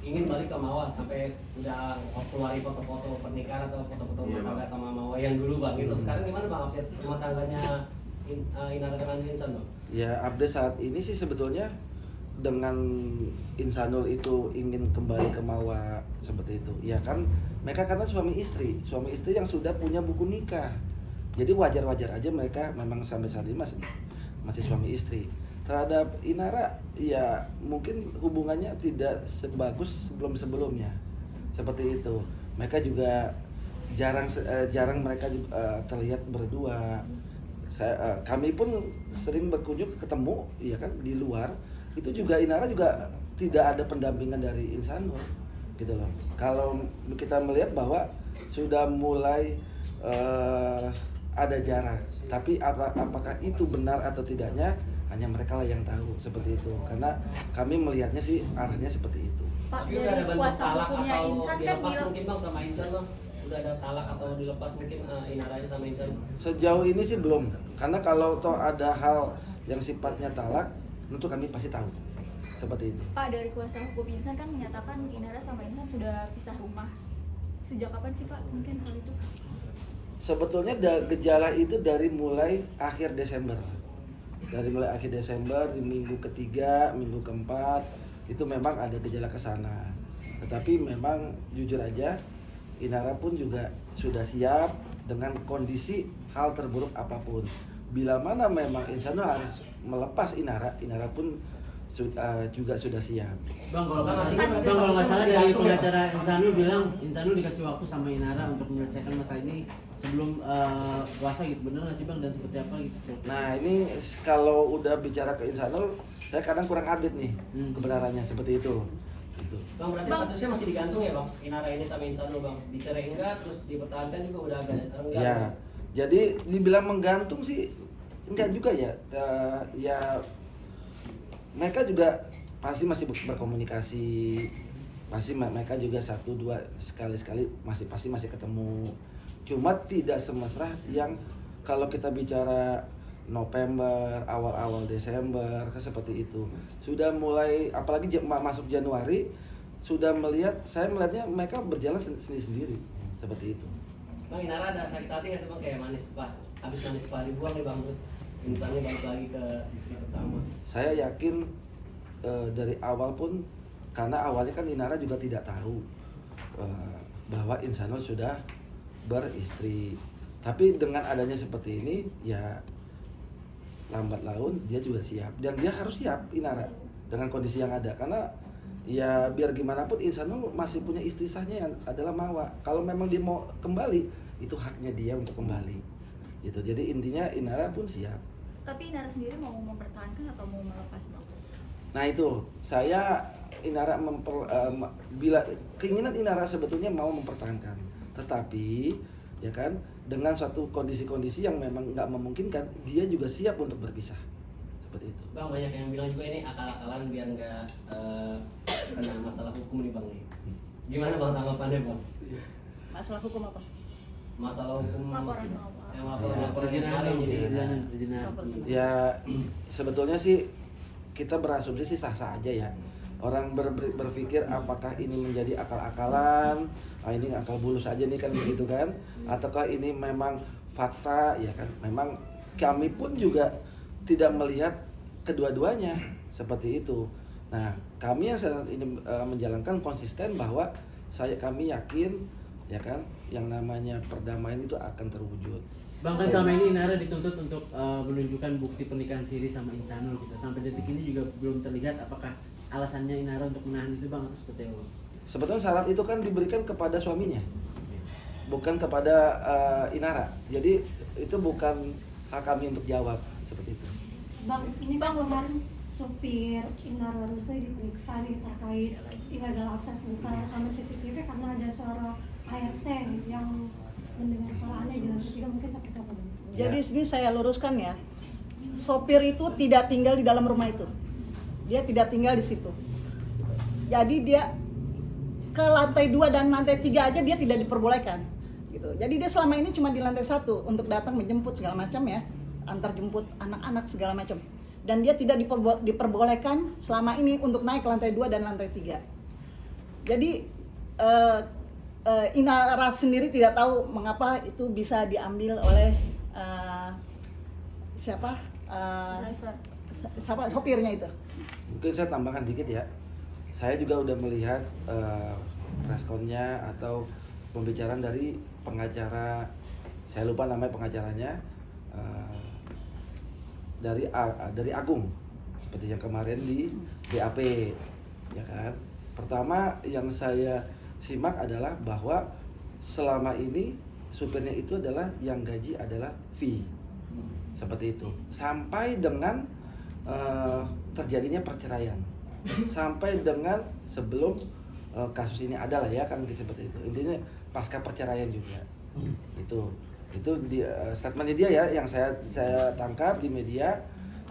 ingin balik ke Mawa sampai udah keluarin foto-foto pernikahan atau foto-foto rumah tangga sama Mawa yang dulu bang gitu. Sekarang gimana bang update rumah tangganya Inara dengan Insan bang? Ya update saat ini sih sebetulnya dengan Insanul itu ingin kembali ke Mawa seperti itu. Ya kan mereka karena suami istri yang sudah punya buku nikah. Jadi wajar-wajar aja mereka memang sampai saat ini masih suami istri. Terhadap Inara ya mungkin hubungannya tidak sebagus sebelum-sebelumnya. Seperti itu. Mereka juga jarang mereka terlihat berdua. Kami pun sering berkunjung ketemu ya kan di luar, itu juga Inara juga tidak ada pendampingan dari Insanul gitu loh. Kalau kita melihat bahwa sudah mulai ada jarak, tapi apakah itu benar atau tidaknya hanya mereka lah yang tahu seperti itu, karena kami melihatnya sih arahnya seperti itu. Pak, Tapi udah ada dari bentuk kuasa talak hukumnya atau Insan kan dilepas bilang mungkin bang sama Insan bang? Udah ada talak atau dilepas mungkin Inaranya sama Insan? Sejauh ini sih belum, karena kalau toh ada hal yang sifatnya talak, tentu kami pasti tahu seperti itu. Pak, dari kuasa hukum Insan kan menyatakan Inara sama Insan sudah pisah rumah. Sejak kapan sih Pak mungkin hal itu? Sebetulnya gejala itu dari mulai akhir Desember. Dari mulai akhir Desember di minggu ketiga, minggu keempat itu memang ada gejala ke sana. Tetapi memang jujur aja Inara pun juga sudah siap dengan kondisi hal terburuk apapun. Bila mana memang Insanul harus melepas Inara pun juga sudah siap. Bang, kalau nggak salah dari pengacara Insanul bilang Insanul dikasih waktu sama Inara untuk menyelesaikan masalah ini sebelum puasa gitu, bener nggak sih bang, dan seperti apa gitu? Nah ini kalau udah bicara ke Insanul, saya kadang kurang update nih kebenarannya seperti itu. Gitu. Bang, berarti statusnya masih digantung ya bang? Inara ini sama Insanul bang? Dicerai enggak, terus dipertahankan juga udah agak enggak? Ya, jadi dibilang menggantung sih enggak juga ya. Ya mereka juga pasti masih berkomunikasi, pasti mereka juga satu dua sekali pasti masih ketemu. Cuma tidak semesra yang kalau kita bicara November, awal-awal Desember seperti itu. Sudah mulai apalagi masuk Januari sudah saya melihatnya mereka berjalan sendiri-sendiri seperti itu. Bang, Inara ada sakit hati nggak sih bang kayak manis pak? Habis manis pak dibuang nih bang, terus Insannya balik lagi ke istri pertama. Saya yakin dari awal pun, karena awalnya kan Inara juga tidak tahu bahwa Insanul sudah beristri. Tapi dengan adanya seperti ini ya lambat laun dia juga siap, dan dia harus siap Inara dengan kondisi yang ada, karena ya biar gimana pun Insanul masih punya istri sahnya yang adalah Mawa. Kalau memang dia mau kembali, itu haknya dia untuk kembali gitu. Jadi intinya Inara pun siap. Tapi Inara sendiri mau mempertahankan atau mau melepas bang? Nah itu Inara bila keinginan Inara sebetulnya mau mempertahankan, tetapi ya kan dengan suatu kondisi-kondisi yang memang nggak memungkinkan, dia juga siap untuk berpisah seperti itu. Bang, banyak yang bilang juga ini akal-akalan biar nggak kena masalah hukum nih bang nih. Gimana bang tanggapannya bang? Masalah hukum apa? Masalah hukum Laporan yang awal. laporan Perjinahan, jadi Ya sebetulnya sih kita berasumsi sih sah-sah aja ya. Orang berpikir apakah ini menjadi akal-akalan, ini akal bulus aja nih kan begitu kan, ataukah ini memang fakta ya kan. Memang kami pun juga tidak melihat kedua-duanya seperti itu. Nah kami yang saat ini menjalankan konsisten bahwa kami yakin ya kan yang namanya perdamaian itu akan terwujud. Bang, kan selama ini Inara dituntut untuk menunjukkan bukti pernikahan siri sama Insanul gitu. Sampai detik ini juga belum terlihat apakah alasannya Inara untuk menahan itu bang, atau seperti apa? Sebetulnya syarat itu kan diberikan kepada suaminya, bukan kepada Inara. Jadi itu bukan hak kami untuk jawab seperti itu. Bang, ini Bang kemarin supir Inara Rusli diperiksa nih terkait illegal akses buka rekaman CCTV karena ada suara ART yang mendengar suara aneh di lantai 3, mungkin seperti apa Bang? Jadi sini saya luruskan ya, sopir itu tidak tinggal di dalam rumah itu, dia tidak tinggal di situ. Jadi dia ke lantai 2 dan lantai 3 aja dia tidak diperbolehkan gitu. Jadi dia selama ini cuma di lantai 1 untuk datang menjemput segala macam ya, antar jemput anak-anak segala macam. dan dia tidak diperbolehkan selama ini untuk naik ke lantai 2 dan lantai 3. Jadi Inara sendiri tidak tahu mengapa itu bisa diambil oleh siapa sopirnya itu. Mungkin saya tambahkan dikit ya. Saya juga udah melihat responnya atau pembicaraan dari pengacara, saya lupa namanya pengacaranya, dari Agung, seperti yang kemarin di BAP, ya kan. Pertama yang saya simak adalah bahwa selama ini supirnya itu adalah yang gaji adalah fee, seperti itu, sampai dengan terjadinya perceraian, sampai dengan sebelum kasus ini adalah ya kan seperti itu. Intinya pasca perceraian juga. Itu di statementnya dia ya yang saya tangkap di media,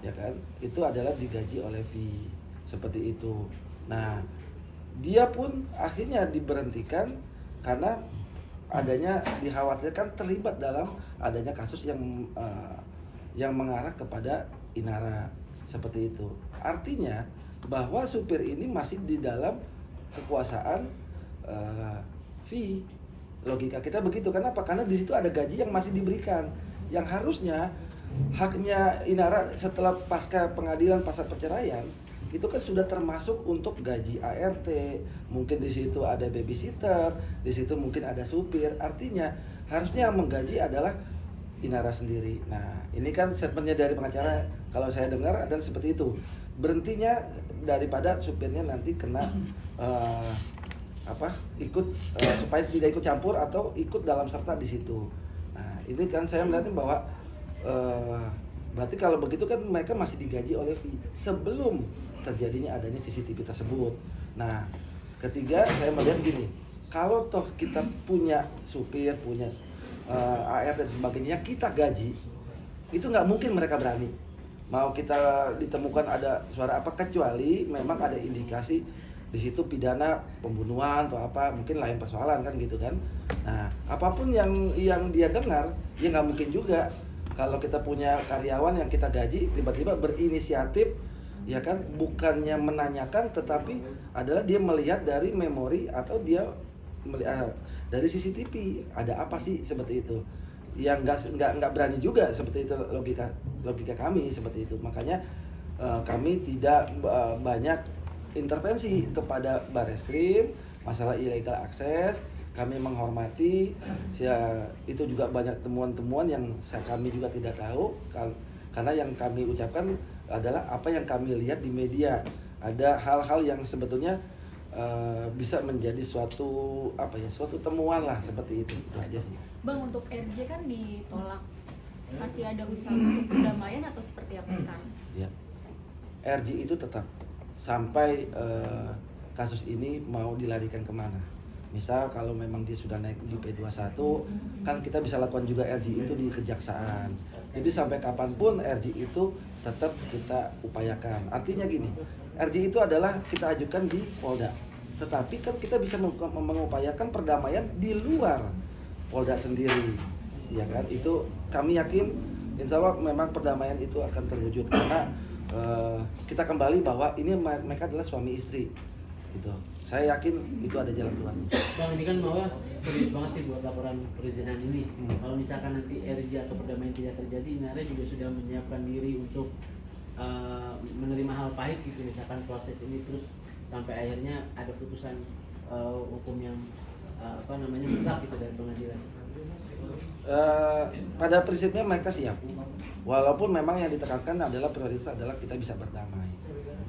ya kan, itu adalah digaji oleh fee, seperti itu. Nah, dia pun akhirnya diberhentikan karena adanya dikhawatirkan terlibat dalam adanya kasus yang mengarah kepada Inara, seperti itu. Artinya bahwa supir ini masih di dalam kekuasaan fee. Logika kita begitu. Kenapa? Karena di situ ada gaji yang masih diberikan, yang harusnya haknya Inara setelah pasca pengadilan, pasca perceraian, itu kan sudah termasuk untuk gaji ART, mungkin di situ ada babysitter, di situ mungkin ada supir. Artinya harusnya yang menggaji adalah Inara sendiri. Nah, ini kan statementnya dari pengacara, kalau saya dengar adalah seperti itu. Berhentinya daripada supirnya nanti kena supaya tidak ikut campur atau ikut dalam serta di situ. Nah, ini kan saya melihatnya bahwa berarti kalau begitu kan mereka masih digaji oleh fee sebelum terjadinya adanya CCTV tersebut. Nah, ketiga saya melihat gini, kalau toh kita punya supir, punya AR dan sebagainya, kita gaji, itu nggak mungkin mereka berani. Mau kita ditemukan ada suara apa, kecuali memang ada indikasi di situ pidana pembunuhan atau apa, mungkin lain persoalan kan gitu kan. Nah, apapun yang dia dengar, ya nggak mungkin juga kalau kita punya karyawan yang kita gaji tiba-tiba berinisiatif, ya kan, bukannya menanyakan tetapi adalah dia melihat dari memori atau dia melihat dari CCTV ada apa sih, seperti itu. Yang nggak berani juga, seperti itu logika kami, seperti itu. Makanya kami tidak banyak intervensi kepada Bareskrim masalah illegal access. Kami menghormati, itu juga banyak temuan-temuan yang kami juga tidak tahu, karena yang kami ucapkan adalah apa yang kami lihat di media. Ada hal-hal yang sebetulnya bisa menjadi suatu temuan lah, seperti itu aja sih. Bang, untuk RJ kan ditolak, masih ada usaha untuk perdamaian atau seperti apa sekarang? Ya, RJ itu tetap sampai kasus ini mau dilarikan kemana. Misal kalau memang dia sudah naik di P21, kan kita bisa lakukan juga RJ itu di kejaksaan. Jadi sampai kapanpun RJ itu tetap kita upayakan. Artinya gini, RJ itu adalah kita ajukan di Polda, tetapi kan kita bisa mengupayakan perdamaian di luar Polda sendiri, ya kan? Itu kami yakin, insya Allah memang perdamaian itu akan terwujud, karena kita kembali bahwa ini mereka adalah suami istri, gitu. Saya yakin itu ada jalan keluarnya. Bang, ini kan bahwa serius banget nih buat laporan perizinan ini. Kalau misalkan nanti RJ atau perdamaian tidak terjadi, Inara juga sudah menyiapkan diri untuk menerima hal pahit gitu, misalkan proses ini terus sampai akhirnya ada putusan hukum yang mutlak gitu dari pengadilan. Pada prinsipnya mereka siap, walaupun memang yang ditekankan adalah prioritas adalah kita bisa berdamai,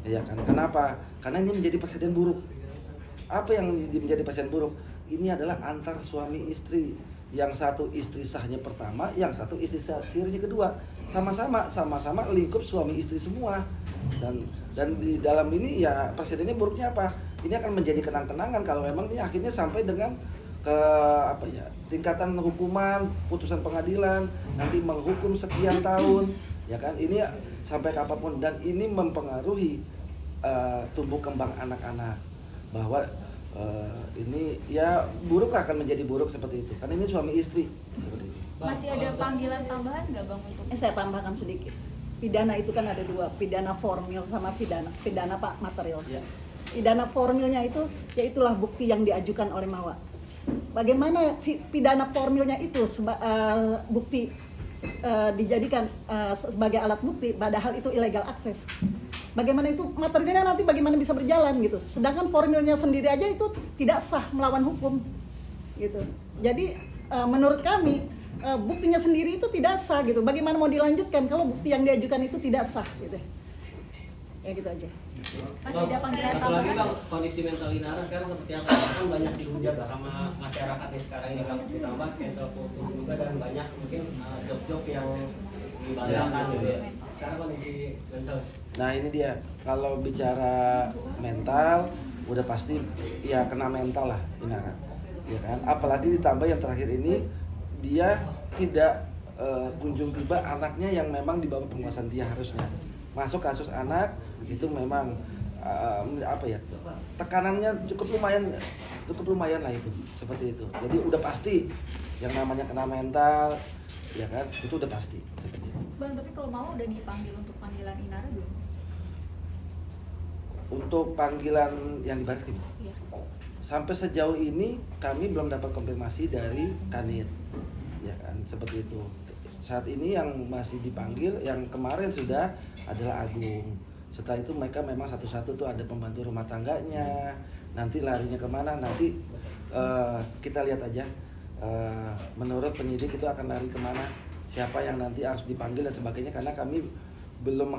ya kan? Kenapa? Karena ini menjadi presiden buruk. Apa yang menjadi presiden buruk? Ini adalah antar suami istri, yang satu istri sahnya pertama, yang satu istri sirnya kedua, sama-sama lingkup suami istri semua, dan di dalam ini ya presidennya buruknya apa? Ini akan menjadi kenang-kenangan kalau memang ini akhirnya sampai dengan ke tingkatan hukuman, putusan pengadilan, nanti menghukum sekian tahun, ya kan? Ini sampai kapanpun, dan ini mempengaruhi tumbuh kembang anak-anak, bahwa ini ya buruk akan menjadi buruk seperti itu, karena ini suami istri seperti itu. Masih ada panggilan tambahan nggak Bang untuk? Saya tambahkan sedikit. pidana itu kan ada dua, pidana formil sama pidana pak material. Ya. Pidana formilnya itu yaitulah bukti yang diajukan oleh Mawa. Bagaimana pidana formilnya itu bukti dijadikan sebagai alat bukti, padahal itu illegal akses. Bagaimana itu materialnya nanti bagaimana bisa berjalan gitu. Sedangkan formilnya sendiri aja itu tidak sah, melawan hukum gitu. Jadi menurut kami buktinya sendiri itu tidak sah gitu. Bagaimana mau dilanjutkan kalau bukti yang diajukan itu tidak sah gitu. Ya gitu aja. Masih ada panggilan Satu lagi tambahan? Bang, kondisi mental Inara sekarang seperti apa? Kan banyak dihujat sama masyarakat nih sekarang ini Bang, ditambah cancel kultur juga dan banyak mungkin job-job yang dibatalkan gitu ya. Sekarang kondisi mental. Nah ini dia, kalau bicara mental udah pasti ya kena mental lah Inara, ya kan. Apalagi ditambah yang terakhir ini dia tidak kunjung tiba anaknya yang memang di bawah penguasaan dia harusnya. Masuk kasus anak itu memang apa ya, tekanannya cukup lumayan lah itu, seperti itu. Jadi udah pasti yang namanya kena mental, ya kan, itu udah pasti seperti itu. Bang, tapi kalau mau udah dipanggil untuk panggilan Inara belum? Untuk panggilan yang di Barreskrim, Iya. sampai sejauh ini kami belum dapat konfirmasi dari Kanit, ya kan, seperti itu. Saat ini yang masih dipanggil, yang kemarin sudah adalah Agung. Setelah itu mereka memang satu-satu tuh ada pembantu rumah tangganya. Nanti larinya kemana? Nanti kita lihat aja. Menurut penyidik itu akan lari kemana? Siapa yang nanti harus dipanggil dan sebagainya? Karena kami belum